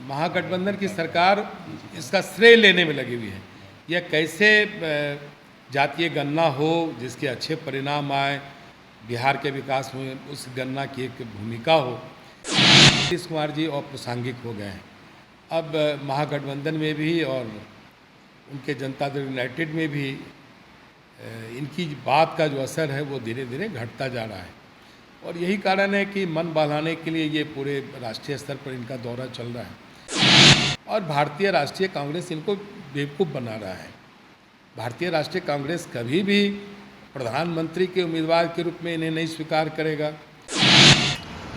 महागठबंधन की सरकार इसका श्रेय लेने में लगी हुई है। यह कैसे जातीय गणना हो जिसके अच्छे परिणाम आए, बिहार के विकास में उस गणना की एक भूमिका हो। नीतीश कुमार जी अप्रासंगिक हो गए हैं। अब महागठबंधन में भी और उनके जनता दल यूनाइटेड में भी इनकी बात का जो असर है वो धीरे धीरे घटता जा रहा है और यही कारण है कि मन बहलाने के लिए ये पूरे राष्ट्रीय स्तर पर इनका दौरा चल रहा है और भारतीय राष्ट्रीय कांग्रेस इनको बेवकूफ़ बना रहा है। भारतीय राष्ट्रीय कांग्रेस कभी भी प्रधानमंत्री के उम्मीदवार के रूप में इन्हें नहीं स्वीकार करेगा।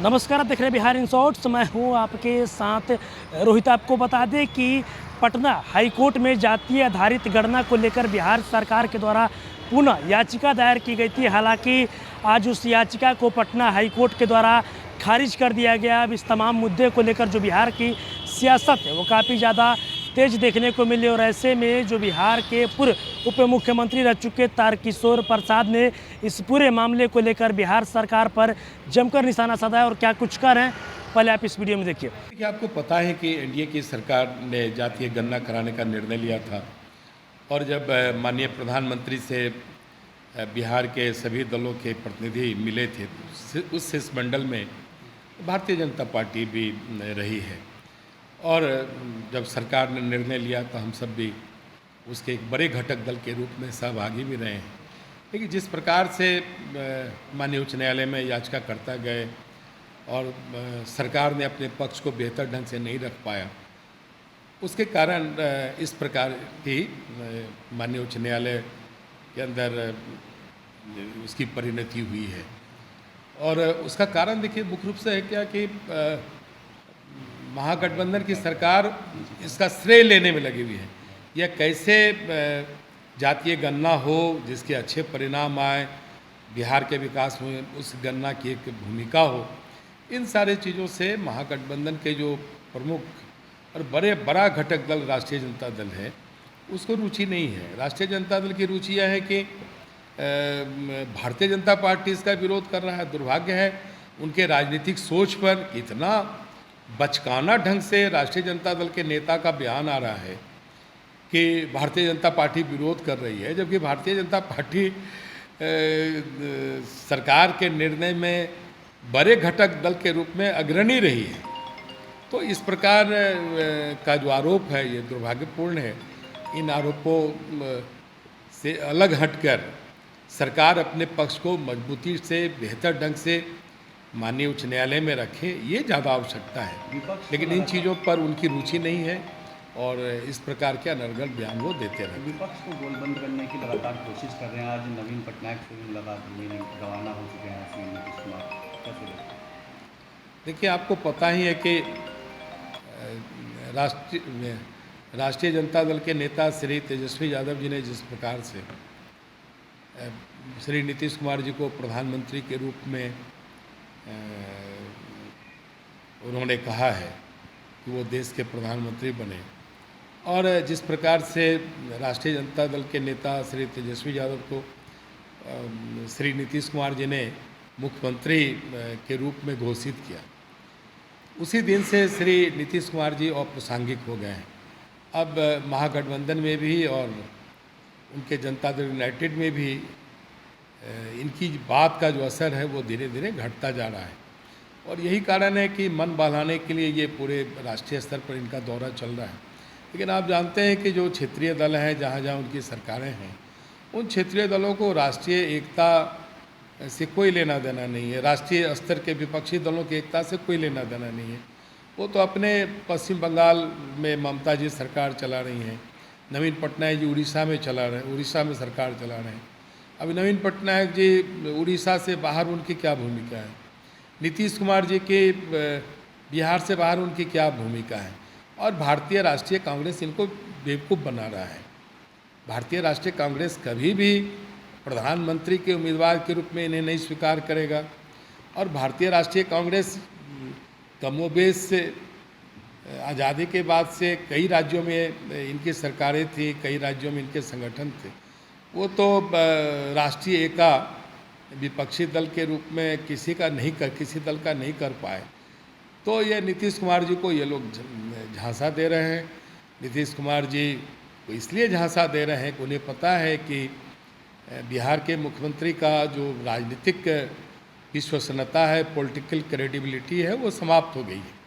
नमस्कार, आप देख रहे हैं बिहार इन शॉर्ट्स। मैं हूं आपके साथ रोहित। आपको बता दें कि पटना हाईकोर्ट में जातीय आधारित गणना को लेकर बिहार सरकार के द्वारा पुनः याचिका दायर की गई थी। हालांकि आज उस याचिका को पटना हाईकोर्ट के द्वारा खारिज कर दिया गया। अब इस तमाम मुद्दे को लेकर जो बिहार की सियासत है वो काफ़ी ज़्यादा तेज देखने को मिले और ऐसे में जो बिहार के पूर्व उप मुख्यमंत्री रह चुके तारकिशोर प्रसाद ने इस पूरे मामले को लेकर बिहार सरकार पर जमकर निशाना साधा और क्या कुछ कर रहे हैं, पहले आप इस वीडियो में देखिए। देखिए, आपको पता है कि एनडीए की सरकार ने जातीय गणना कराने का निर्णय लिया था और जब माननीय प्रधानमंत्री से बिहार के सभी दलों के प्रतिनिधि मिले थे तो उस शिष्टमंडल में भारतीय जनता पार्टी भी रही है और जब सरकार ने निर्णय लिया तो हम सब भी उसके एक बड़े घटक दल के रूप में सहभागी भी रहे हैं। लेकिन जिस प्रकार से माननीय उच्च न्यायालय में याचिका करता गए और सरकार ने अपने पक्ष को बेहतर ढंग से नहीं रख पाया, उसके कारण इस प्रकार की माननीय उच्च न्यायालय के अंदर उसकी परिणति हुई है। और उसका कारण देखिए मुख्य रूप से है क्या कि महागठबंधन की सरकार इसका श्रेय लेने में लगी हुई है। यह कैसे जातीय गणना हो जिसके अच्छे परिणाम आए, बिहार के विकास में उस गणना की एक भूमिका हो, इन सारे चीज़ों से महागठबंधन के जो प्रमुख और बड़ा घटक दल राष्ट्रीय जनता दल है उसको रुचि नहीं है। राष्ट्रीय जनता दल की रुचि यह है कि भारतीय जनता पार्टी इसका विरोध कर रहा है। दुर्भाग्य है उनके राजनीतिक सोच पर इतना बचकाना ढंग से राष्ट्रीय जनता दल के नेता का बयान आ रहा है कि भारतीय जनता पार्टी विरोध कर रही है, जबकि भारतीय जनता पार्टी सरकार के निर्णय में बड़े घटक दल के रूप में अग्रणी रही है। तो इस प्रकार का जो आरोप है ये दुर्भाग्यपूर्ण है। इन आरोपों से अलग हटकर सरकार अपने पक्ष को मजबूती से बेहतर ढंग से माननीय उच्च न्यायालय में रखे, ये ज़्यादा आवश्यकता है। लेकिन इन चीज़ों पर उनकी रुचि नहीं है और इस प्रकार के अनर्गल बयान वो देते रहे। विपक्ष को गोलबंद करने की लगातार कोशिश कर रहे हैं। आज नवीन पटनायक से लगातार रवाना हो चुके हैं सीएम नीतीश कुमार, कैसे देखते हैं? देखिए, आपको पता ही है कि राष्ट्रीय जनता दल के नेता श्री तेजस्वी यादव जी ने जिस प्रकार से श्री नीतीश कुमार जी को प्रधानमंत्री के रूप में उन्होंने कहा है कि वो देश के प्रधानमंत्री बने और जिस प्रकार से राष्ट्रीय जनता दल के नेता श्री तेजस्वी यादव को श्री नीतीश कुमार जी ने मुख्यमंत्री के रूप में घोषित किया, उसी दिन से श्री नीतीश कुमार जी अप्रासंगिक हो गए हैं। अब महागठबंधन में भी और उनके जनता दल यूनाइटेड में भी इनकी बात का जो असर है वो धीरे धीरे घटता जा रहा है और यही कारण है कि मन बहलाने के लिए ये पूरे राष्ट्रीय स्तर पर इनका दौरा चल रहा है। लेकिन आप जानते हैं कि जो क्षेत्रीय दल हैं, जहाँ जहाँ उनकी सरकारें हैं, उन क्षेत्रीय दलों को राष्ट्रीय एकता से कोई लेना देना नहीं है। राष्ट्रीय स्तर के विपक्षी दलों की एकता से कोई लेना देना नहीं है। वो तो अपने पश्चिम बंगाल में ममता जी सरकार चला रही हैं, नवीन पटनायक जी उड़ीसा में उड़ीसा में सरकार चला रहे हैं। अभी नवीन पटनायक जी उड़ीसा से बाहर उनकी क्या भूमिका है, नीतीश कुमार जी के बिहार से बाहर उनकी क्या भूमिका है और भारतीय राष्ट्रीय कांग्रेस इनको बेवकूफ़ बना रहा है। भारतीय राष्ट्रीय कांग्रेस कभी भी प्रधानमंत्री के उम्मीदवार के रूप में इन्हें नहीं स्वीकार करेगा और भारतीय राष्ट्रीय कांग्रेस कमोबेश से आज़ादी के बाद से कई राज्यों में इनकी सरकारें थी, कई राज्यों में इनके संगठन थे, वो तो राष्ट्रीय एका विपक्षी दल के रूप में किसी दल का नहीं कर पाए। तो ये नीतीश कुमार जी को ये लोग झांसा दे रहे हैं। नीतीश कुमार जी को इसलिए झांसा दे रहे हैं कि उन्हें पता है कि बिहार के मुख्यमंत्री का जो राजनीतिक विश्वसनीयता है, पॉलिटिकल क्रेडिबिलिटी है, वो समाप्त हो गई है।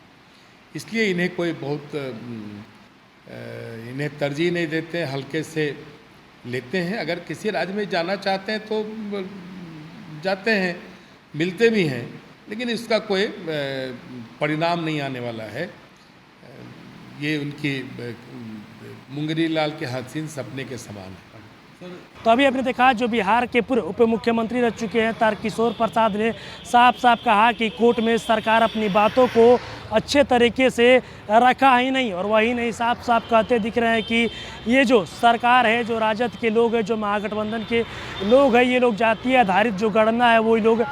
इसलिए इन्हें कोई बहुत इन्हें तरजीह नहीं देते, हल्के से लेते हैं। अगर किसी राज्य में जाना चाहते हैं तो जाते हैं, मिलते भी हैं, लेकिन इसका कोई परिणाम नहीं आने वाला है। ये उनकी मुंगरी लाल के हसीन सपने के समान है। तो अभी आपने देखा जो बिहार के पूर्व उप मुख्यमंत्री रह चुके हैं तारकिशोर प्रसाद ने साफ साफ कहा कि कोर्ट में सरकार अपनी बातों को अच्छे तरीके से रखा ही नहीं, और वही नहीं साफ साफ कहते दिख रहे हैं कि ये जो सरकार है, जो राजद के लोग हैं, जो महागठबंधन के लोग हैं, ये लोग जातीय आधारित जो गणना है वो लोग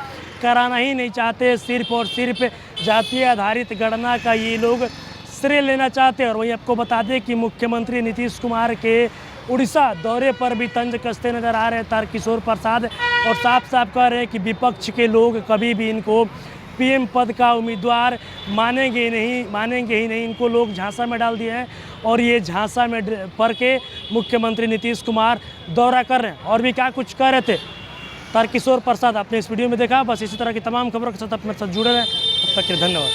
कराना ही नहीं चाहते। सिर्फ और सिर्फ जातीय आधारित गणना का ये लोग श्रेय लेना चाहते हैं। और वही आपको बता दें कि मुख्यमंत्री नीतीश कुमार के उड़ीसा दौरे पर भी तंज कसते नजर आ रहे हैं तारकिशोर प्रसाद, और साफ साफ कह रहे हैं कि विपक्ष के लोग कभी भी इनको पीएम पद का उम्मीदवार मानेंगे ही नहीं। इनको लोग झांसा में डाल दिए हैं और ये झांसा में पड़ के मुख्यमंत्री नीतीश कुमार दौरा कर रहे हैं। और भी क्या कुछ कह रहे थे तारकिशोर प्रसाद आपने इस वीडियो में देखा। बस इसी तरह की तमाम खबरों के साथ अपने साथ जुड़े रहें। तब तक के लिए धन्यवाद।